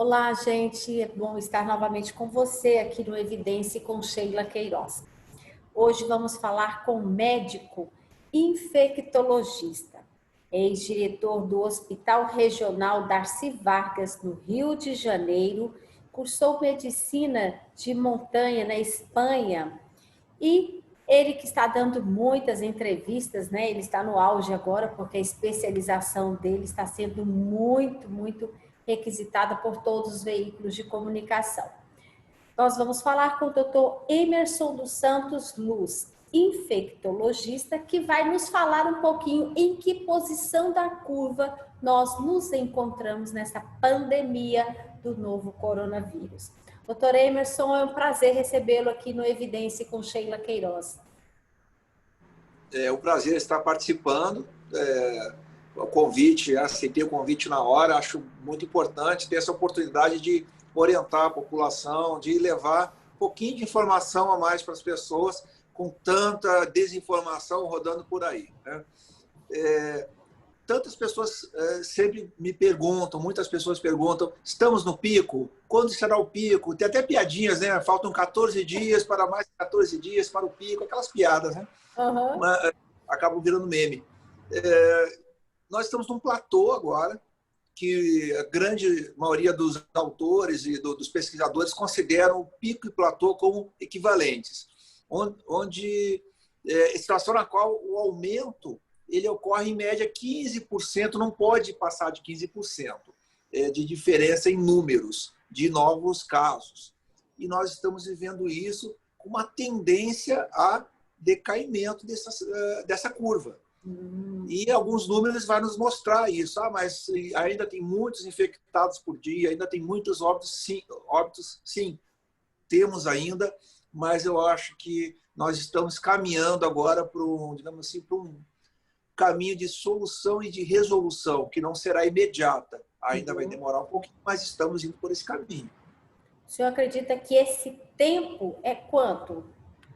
Olá, gente. É bom estar novamente com você aqui no Evidência com Sheila Queiroz. Hoje vamos falar com o médico infectologista, ex-diretor do Hospital Regional Darcy Vargas, no Rio de Janeiro, cursou medicina de montanha na Espanha e ele que está dando muitas entrevistas, né? Ele está no auge agora porque a especialização dele está sendo muito requisitada por todos os veículos de comunicação. Nós vamos falar com o Dr. Emerson dos Santos Luz, infectologista, que vai nos falar um pouquinho em que posição da curva nós nos encontramos nessa pandemia do novo coronavírus. Dr. Emerson, é um prazer recebê-lo aqui no Evidência com Sheila Queiroz. É um prazer estar participando. O convite, aceitei o convite na hora, acho muito importante ter essa oportunidade de orientar a população, de levar um pouquinho de informação a mais para as pessoas, com tanta desinformação rodando por aí, né? Tantas pessoas sempre me perguntam, muitas pessoas perguntam, estamos no pico? Quando será o pico? Tem até piadinhas, né? Faltam 14 dias para mais 14 dias para o pico, aquelas piadas, né? Uhum. Acabam virando meme. Nós estamos num platô agora, que a grande maioria dos autores e dos pesquisadores consideram o pico e platô como equivalentes, onde situação na qual o aumento ele ocorre em média 15%, não pode passar de 15% de diferença em números de novos casos. E nós estamos vivendo isso com uma tendência a decaimento dessa curva. E alguns números vão nos mostrar isso. Mas ainda tem muitos infectados por dia, ainda tem muitos óbitos, sim, temos ainda, mas eu acho que nós estamos caminhando agora para digamos assim, para um caminho de solução e de resolução, que não será imediata. Ainda vai demorar um pouquinho, mas estamos indo por esse caminho. O senhor acredita que esse tempo é quanto?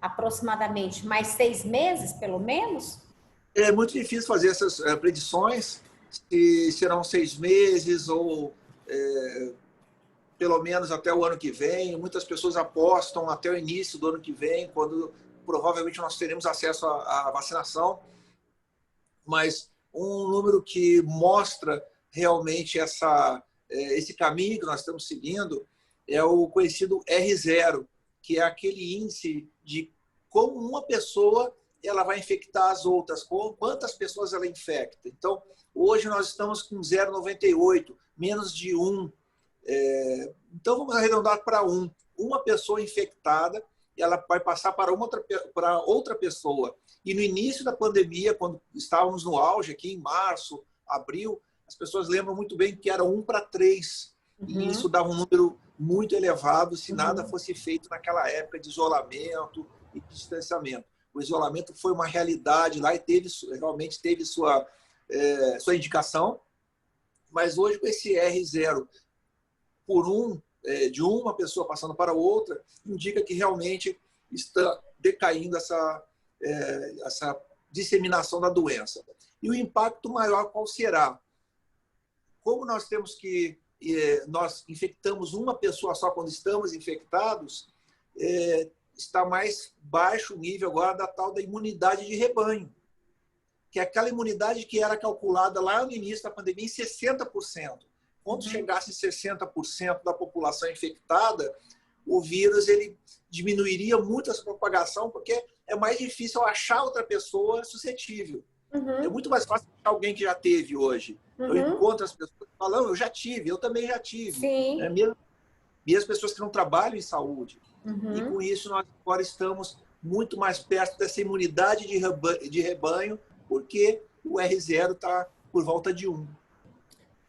Aproximadamente mais 6 meses, pelo menos? É muito difícil fazer essas predições, se serão 6 meses ou pelo menos até o ano que vem. Muitas pessoas apostam até o início do ano que vem, quando provavelmente nós teremos acesso à vacinação. Mas um número que mostra realmente esse caminho que nós estamos seguindo é o conhecido R0, que é aquele índice de como uma pessoa ela vai infectar as outras, quantas pessoas ela infecta. Então, hoje nós estamos com 0,98, menos de 1. Então, vamos arredondar para 1. Uma pessoa infectada, ela vai passar para outra pessoa. E no início da pandemia, quando estávamos no auge, aqui em março, abril, as pessoas lembram muito bem que era 1 para 3. E isso dava um número muito elevado se nada fosse feito naquela época de isolamento e distanciamento. O isolamento foi uma realidade lá e realmente teve sua indicação, mas hoje com esse R0 por 1, de uma pessoa passando para outra, indica que realmente está decaindo essa disseminação da doença. E o impacto maior qual será? Como nós temos nós infectamos uma pessoa só quando estamos infectados, está mais baixo o nível agora da tal da imunidade de rebanho, que é aquela imunidade que era calculada lá no início da pandemia em 60%. Quando chegasse 60% da população infectada, o vírus ele diminuiria muito essa propagação, porque é mais difícil achar outra pessoa suscetível. É muito mais fácil achar alguém que já teve hoje. Eu encontro as pessoas falando, eu já tive, eu também já tive. Sim. Mesmo pessoas que não trabalham em saúde. E com isso nós agora estamos muito mais perto dessa imunidade de rebanho, porque o R0 está por volta de 1.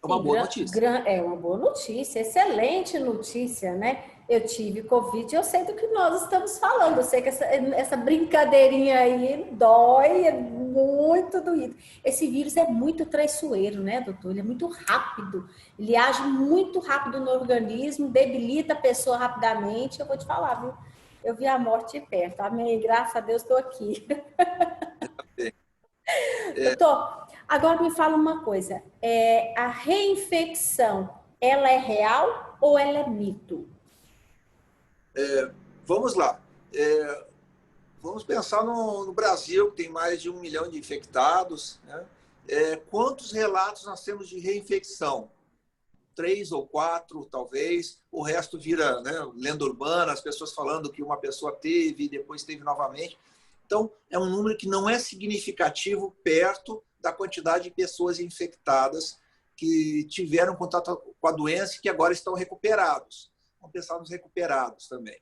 É uma boa notícia. É uma boa notícia, excelente notícia, né? Eu tive Covid, eu sei do que nós estamos falando. Eu sei que essa brincadeirinha aí dói, é muito doído. Esse vírus é muito traiçoeiro, né, doutor? Ele é muito rápido. Ele age muito rápido no organismo, debilita a pessoa rapidamente. Eu vou te falar, viu? Eu vi a morte de perto. Amém. Graças a Deus estou aqui. Doutor, agora me fala uma coisa. A reinfecção ela é real ou ela é mito? Vamos lá. Vamos pensar no Brasil, que tem mais de 1 milhão de infectados, né? Quantos relatos nós temos de reinfecção? 3 ou 4, talvez. O resto vira, né, lenda urbana, as pessoas falando que uma pessoa teve e depois teve novamente. Então, é um número que não é significativo perto da quantidade de pessoas infectadas que tiveram contato com a doença e que agora estão recuperados. Vamos pensar nos recuperados também.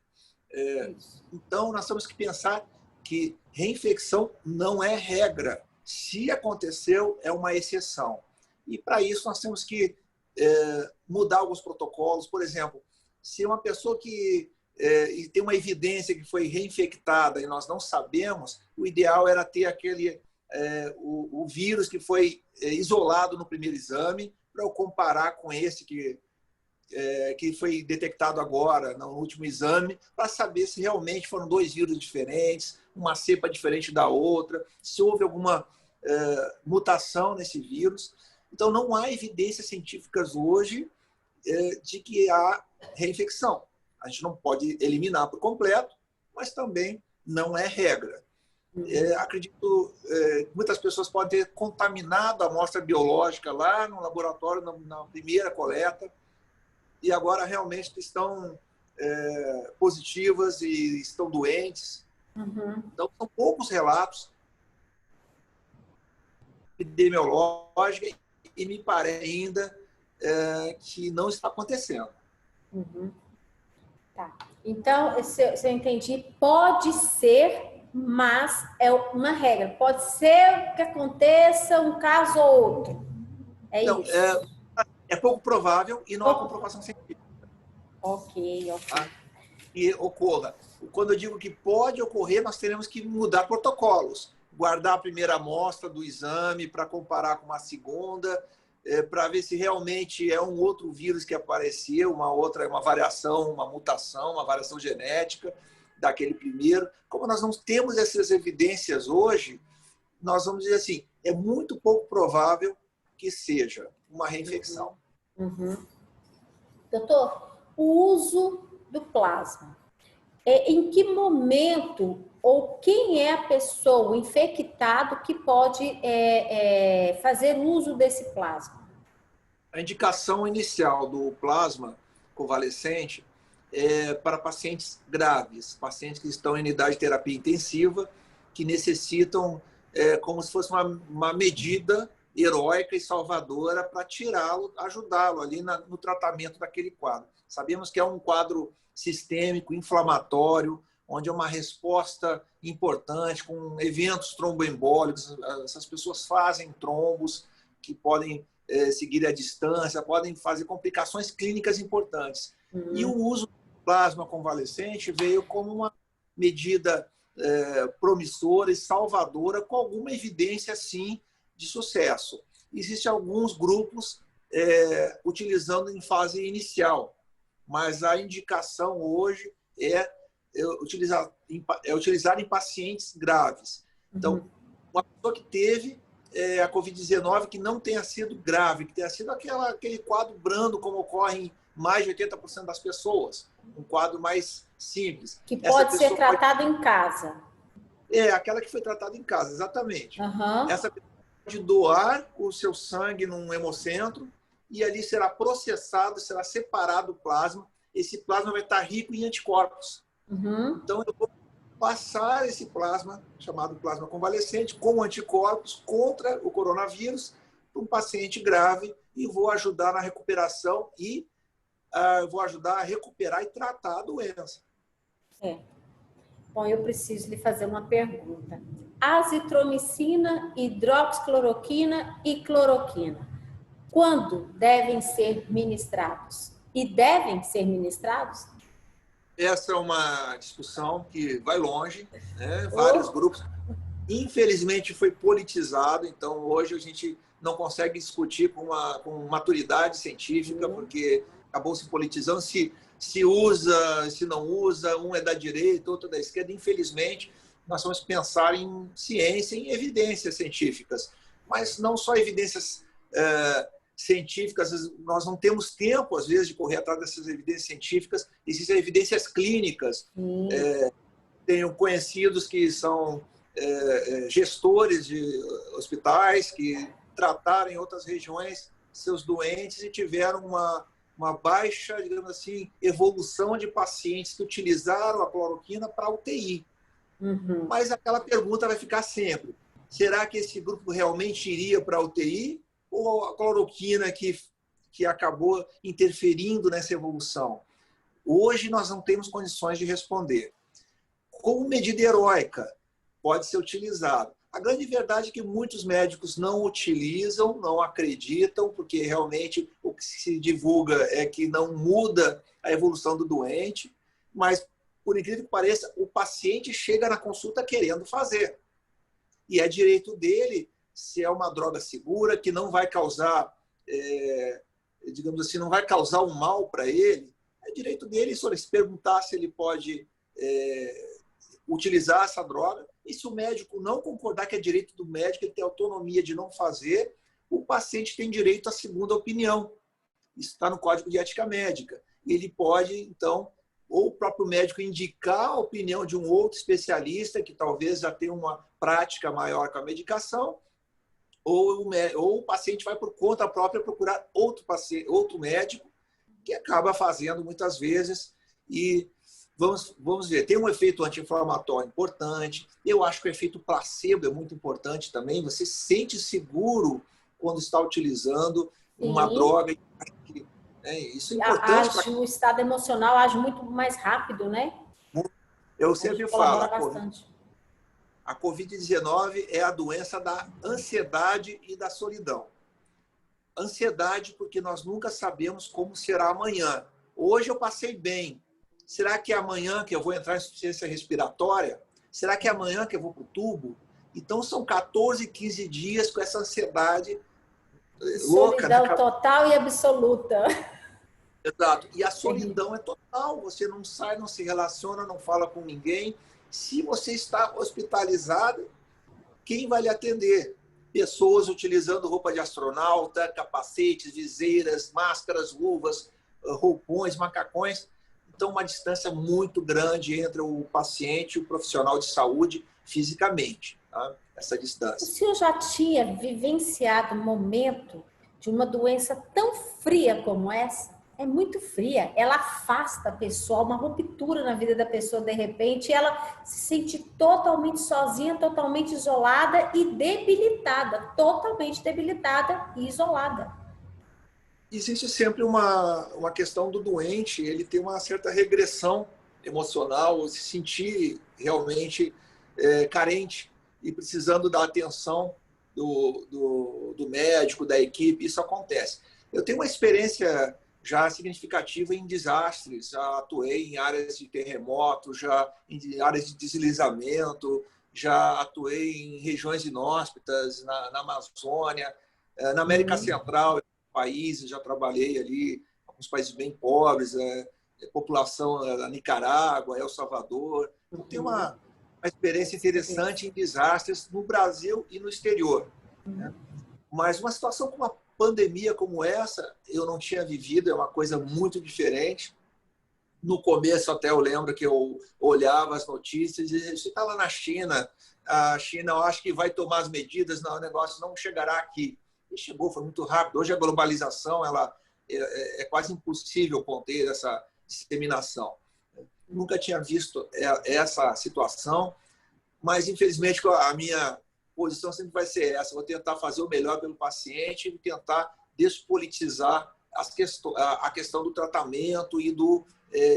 Então, nós temos que pensar que reinfecção não é regra. Se aconteceu, é uma exceção. E, para isso, nós temos que mudar alguns protocolos. Por exemplo, se uma pessoa que tem uma evidência que foi reinfectada e nós não sabemos, o ideal era ter o vírus que foi isolado no primeiro exame, para eu comparar com esse que foi detectado agora, no último exame, para saber se realmente foram 2 vírus diferentes, uma cepa diferente da outra, se houve alguma mutação nesse vírus. Então, não há evidências científicas hoje de que há reinfecção. A gente não pode eliminar por completo, mas também não é regra. Acredito que muitas pessoas podem ter contaminado a amostra biológica lá no laboratório, na primeira coleta, e agora realmente estão positivas e estão doentes. Então, são poucos relatos epidemiológicos e me parece ainda que não está acontecendo. Tá. Então, se eu entendi, pode ser, mas é uma regra. Pode ser que aconteça um caso ou outro. Não, isso? É pouco provável e não há comprovação científica. Ok. Tá? Que ocorra. Quando eu digo que pode ocorrer, nós teremos que mudar protocolos. Guardar a primeira amostra do exame para comparar com uma segunda, para ver se realmente é um outro vírus que apareceu, uma variação, uma mutação, uma variação genética daquele primeiro. Como nós não temos essas evidências hoje, nós vamos dizer assim, é muito pouco provável que seja uma reinfecção. Doutor, o uso do plasma. Em que momento ou quem é a pessoa, o infectado, que pode fazer uso desse plasma? A indicação inicial do plasma convalescente é para pacientes graves, pacientes que estão em unidade de terapia intensiva, que necessitam, como se fosse uma medida heróica e salvadora para tirá-lo, ajudá-lo ali no tratamento daquele quadro. Sabemos que é um quadro sistêmico, inflamatório, onde é uma resposta importante, com eventos tromboembólicos. Essas pessoas fazem trombos que podem seguir à distância, podem fazer complicações clínicas importantes. E o uso do plasma convalescente veio como uma medida promissora e salvadora, com alguma evidência, sim, de sucesso. Existem alguns grupos utilizando em fase inicial, mas a indicação hoje é utilizar em pacientes graves. Então, uma pessoa que teve a Covid-19 que não tenha sido grave, que tenha sido aquele quadro brando, como ocorre em mais de 80% das pessoas, um quadro mais simples. Que pode ser tratado em casa. Aquela que foi tratada em casa, exatamente. Essa pessoa pode doar o seu sangue num hemocentro e ali será processado, será separado o plasma. Esse plasma vai estar rico em anticorpos. Então, eu vou passar esse plasma, chamado plasma convalescente, com anticorpos contra o coronavírus para um paciente grave e vou ajudar na recuperação e vou ajudar a recuperar e tratar a doença. Bom, eu preciso lhe fazer uma pergunta. Azitromicina, hidroxicloroquina e cloroquina, quando devem ser ministrados? E devem ser ministrados? Essa é uma discussão que vai longe, né? Vários grupos. Infelizmente foi politizado, então hoje a gente não consegue discutir com maturidade científica, porque acabou se politizando, se usa, se não usa, um é da direita, outro é da esquerda. Infelizmente, nós vamos pensar em ciência, em evidências científicas, mas não só evidências científicas, nós não temos tempo, às vezes, de correr atrás dessas evidências científicas. Existem evidências clínicas. Tenho conhecidos que são gestores de hospitais que trataram em outras regiões seus doentes e tiveram uma baixa, digamos assim, evolução de pacientes que utilizaram a cloroquina para UTI. Mas aquela pergunta vai ficar sempre: será que esse grupo realmente iria para a UTI ou a cloroquina que acabou interferindo nessa evolução? Hoje nós não temos condições de responder. Como medida heróica, pode ser utilizado. A grande verdade é que muitos médicos não utilizam, não acreditam, porque realmente o que se divulga é que não muda a evolução do doente, mas, por incrível que pareça, o paciente chega na consulta querendo fazer. E é direito dele, se é uma droga segura, que não vai causar, digamos assim, não vai causar um mal para ele, é direito dele se perguntar se ele pode utilizar essa droga. E se o médico não concordar, que é direito do médico, ele tem autonomia de não fazer, o paciente tem direito à segunda opinião. Isso está no Código de Ética Médica. Ele pode, então, ou o próprio médico indicar a opinião de um outro especialista, que talvez já tenha uma prática maior com a medicação, ou o paciente vai por conta própria procurar outro médico, que acaba fazendo muitas vezes. E vamos ver, tem um efeito anti-inflamatório importante. Eu acho que o efeito placebo é muito importante também. Você se sente seguro quando está utilizando uma droga. Isso é importante. O estado emocional age muito mais rápido, né? Eu sempre falo, bastante. A Covid-19 é a doença da ansiedade e da solidão. Ansiedade porque nós nunca sabemos como será amanhã. Hoje eu passei bem. Será que é amanhã que eu vou entrar em insuficiência respiratória? Será que é amanhã que eu vou para o tubo? Então, são 14, 15 dias com essa ansiedade louca. Solidão total e absoluta. Exato. E a solidão é total. Você não sai, não se relaciona, não fala com ninguém. Se você está hospitalizado, quem vai lhe atender? Pessoas utilizando roupa de astronauta, capacetes, viseiras, máscaras, luvas, roupões, macacões. Então, uma distância muito grande entre o paciente e o profissional de saúde fisicamente, tá? Essa distância. O senhor já tinha vivenciado um momento de uma doença tão fria como essa? É muito fria, ela afasta a pessoa, uma ruptura na vida da pessoa de repente, e ela se sente totalmente sozinha, totalmente isolada e debilitada, totalmente debilitada e isolada. Existe sempre uma questão do doente, ele tem uma certa regressão emocional, se sentir realmente carente e precisando da atenção do médico, da equipe, isso acontece. Eu tenho uma experiência já significativa em desastres, já atuei em áreas de terremoto, já em áreas de deslizamento, já atuei em regiões inóspitas, na Amazônia, na América Central, países, já trabalhei ali, alguns países bem pobres, população da Nicarágua, El Salvador. Então, tem uma experiência interessante em desastres no Brasil e no exterior. Né? Mas uma situação como uma pandemia como essa, eu não tinha vivido, é uma coisa muito diferente. No começo, até eu lembro que eu olhava as notícias e dizia, você está lá na China, a China, eu acho que vai tomar as medidas, não, o negócio não chegará aqui. E chegou, foi muito rápido. Hoje a globalização é quase impossível conter essa disseminação. Nunca tinha visto essa situação, mas infelizmente a minha posição sempre vai ser essa. Vou tentar fazer o melhor pelo paciente e tentar despolitizar a questão do tratamento e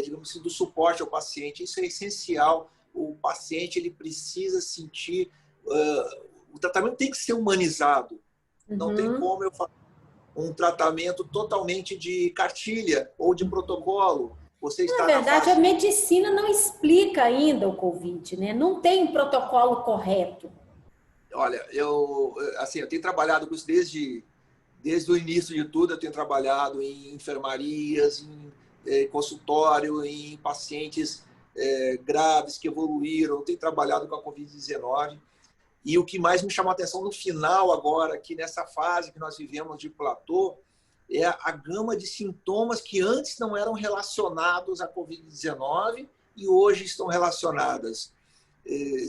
digamos assim, do suporte ao paciente. Isso é essencial. O paciente ele precisa sentir... o tratamento tem que ser humanizado. Não tem como eu fazer um tratamento totalmente de cartilha ou de protocolo. Você está na verdade, a medicina não explica ainda o Covid, né? Não tem um protocolo correto. Olha, eu tenho trabalhado com isso desde o início de tudo. Eu tenho trabalhado em enfermarias, em consultório, em pacientes graves que evoluíram. Eu tenho trabalhado com a Covid-19. E o que mais me chamou a atenção no final agora, aqui nessa fase que nós vivemos de platô, é a gama de sintomas que antes não eram relacionados à Covid-19 e hoje estão relacionadas.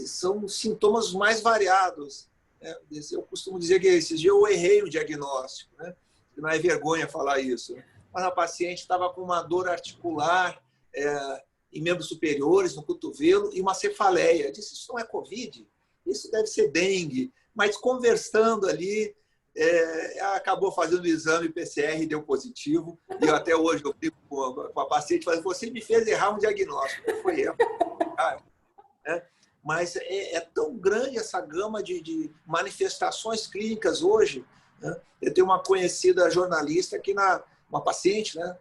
São sintomas mais variados. Eu costumo dizer que esses dias eu errei o diagnóstico, né? Não é vergonha falar isso. Mas a paciente estava com uma dor articular em membros superiores, no cotovelo, e uma cefaleia. Eu disse, isso não é Covid, isso deve ser dengue. Mas conversando ali, acabou fazendo o exame PCR e deu positivo. E eu, até hoje eu fico com a paciente falando, você me fez errar um diagnóstico. Foi erro. Né? Mas é tão grande essa gama de manifestações clínicas hoje. Né? Eu tenho uma conhecida jornalista que uma paciente, né,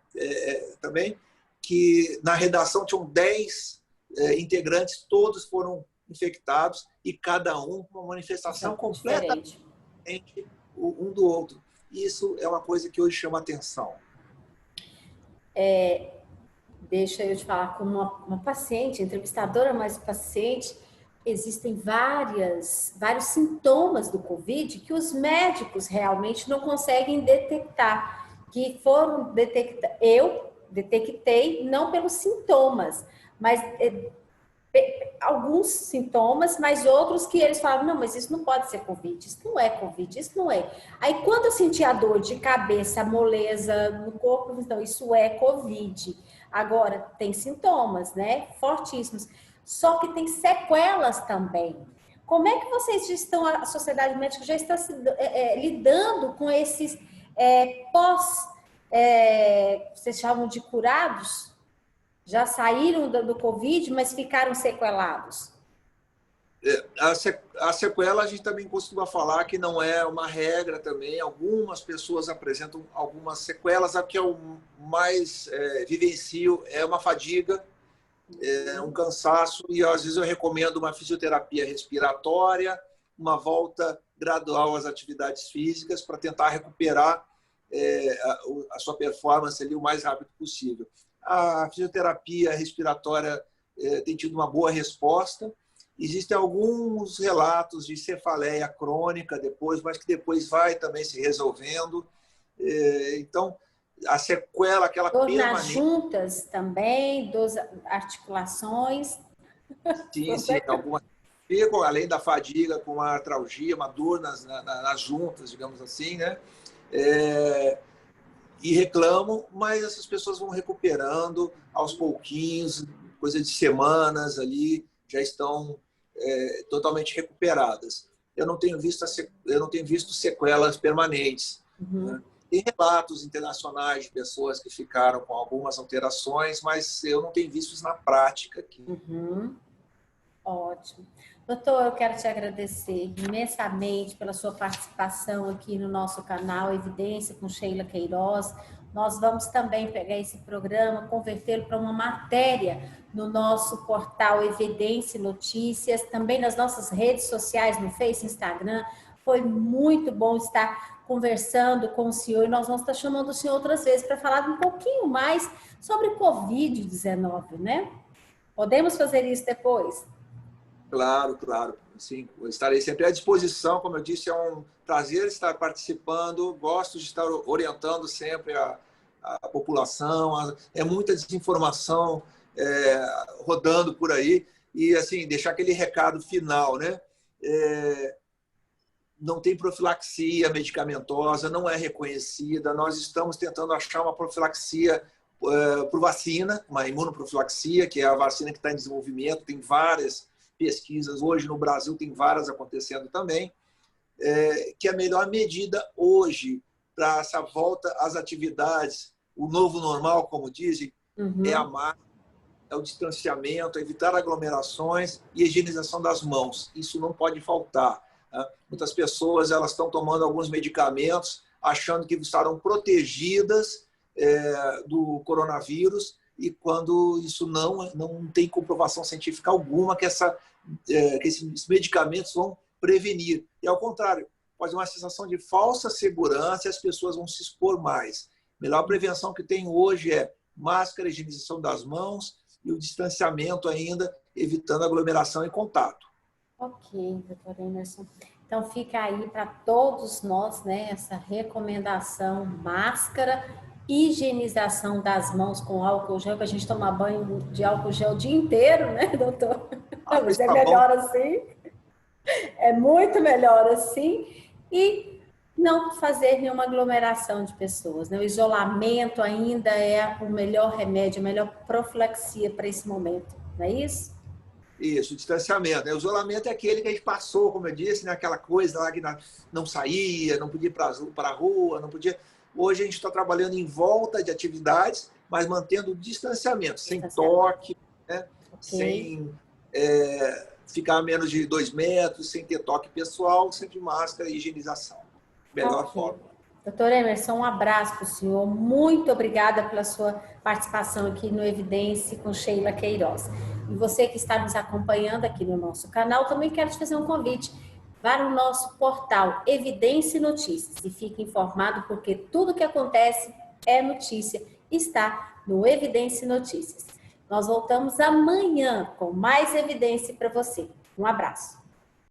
também, que na redação tinham 10 integrantes, todos foram infectados e cada um com uma manifestação completamente diferente um do outro. Isso é uma coisa que hoje chama atenção. Deixa eu te falar com uma paciente, entrevistadora, mas paciente, existem vários sintomas do Covid que os médicos realmente não conseguem detectar, que foram detectados. Eu detectei não pelos sintomas, mas alguns sintomas, mas outros que eles falavam, não, mas isso não pode ser Covid, isso não é Covid, isso não é. Aí quando eu senti a dor de cabeça, moleza no corpo, então isso é Covid. Agora, tem sintomas, né, fortíssimos, só que tem sequelas também. Como é que vocês estão, a Sociedade Médica já está lidando com esses vocês chamam de curados? Já saíram do Covid, mas ficaram sequelados? A sequela a gente também costuma falar que não é uma regra também. Algumas pessoas apresentam algumas sequelas. A que eu mais vivencio é uma fadiga, um cansaço, e às vezes eu recomendo uma fisioterapia respiratória, uma volta gradual às atividades físicas para tentar recuperar a sua performance ali o mais rápido possível. A fisioterapia respiratória tem tido uma boa resposta. Existem alguns relatos de cefaleia crônica depois, mas que depois vai também se resolvendo. Então, a sequela, aquela dor permanente... nas juntas também, dor articulações. Sim, algumas ficam, além da fadiga, com uma artralgia, uma dor nas juntas, digamos assim, né? E reclamam, mas essas pessoas vão recuperando aos pouquinhos, coisa de semanas ali, já estão totalmente recuperadas. Eu não tenho visto sequelas permanentes. Uhum. Né? Tem relatos internacionais de pessoas que ficaram com algumas alterações, mas eu não tenho visto isso na prática aqui. Uhum. Ótimo. Doutor, eu quero te agradecer imensamente pela sua participação aqui no nosso canal Evidência com Sheila Queiroz. Nós vamos também pegar esse programa, convertê-lo para uma matéria no nosso portal Evidência Notícias, também nas nossas redes sociais, no Face, Instagram. Foi muito bom estar conversando com o senhor e nós vamos estar chamando o senhor outras vezes para falar um pouquinho mais sobre Covid-19, né? Podemos fazer isso depois? Claro, claro. Sim, eu estarei sempre à disposição. Como eu disse, é um prazer estar participando. Gosto de estar orientando sempre a população. É muita desinformação rodando por aí. E, assim, deixar aquele recado final, né? Não tem profilaxia medicamentosa, não é reconhecida. Nós estamos tentando achar uma profilaxia por vacina, uma imunoprofilaxia, que é a vacina que está em desenvolvimento. Tem várias pesquisas, hoje no Brasil tem várias acontecendo também, que a melhor medida hoje para essa volta às atividades, o novo normal, como dizem, é a máscara, é o distanciamento, evitar aglomerações e higienização das mãos. Isso não pode faltar. Né? Muitas pessoas elas estão tomando alguns medicamentos achando que estarão protegidas do coronavírus, e quando isso não tem comprovação científica alguma que esses medicamentos vão prevenir. E, ao contrário, pode ter uma sensação de falsa segurança e as pessoas vão se expor mais. A melhor prevenção que tem hoje é máscara, higienização das mãos e o distanciamento ainda, evitando aglomeração e contato. Ok, doutor Emerson. Então fica aí para todos nós, né, essa recomendação: máscara, higienização das mãos com álcool gel, que a gente toma banho de álcool gel o dia inteiro, né, doutor? Mas Mas é tá bom. melhor assim, é muito melhor assim. E não fazer nenhuma aglomeração de pessoas, né? O isolamento ainda é o melhor remédio, a melhor profilaxia para esse momento, não é isso? Isso, o distanciamento, né? O isolamento é aquele que a gente passou, como eu disse, né? Aquela coisa lá que não saía, não podia ir para a rua, não podia. Hoje a gente está trabalhando em volta de atividades, mas mantendo o distanciamento, sem toque, né? Ok. Sem ficar a menos de 2 metros, sem ter toque pessoal, sempre máscara e higienização. Melhor Ok. forma. Doutor Emerson, um abraço para o senhor. Muito obrigada pela sua participação aqui no Evidência com Sheila Queiroz. E você que está nos acompanhando aqui no nosso canal, também quero te fazer um convite. Vá no nosso portal Evidência e Notícias e fique informado, porque tudo que acontece é notícia. Está no Evidência e Notícias. Nós voltamos amanhã com mais evidência para você. Um abraço.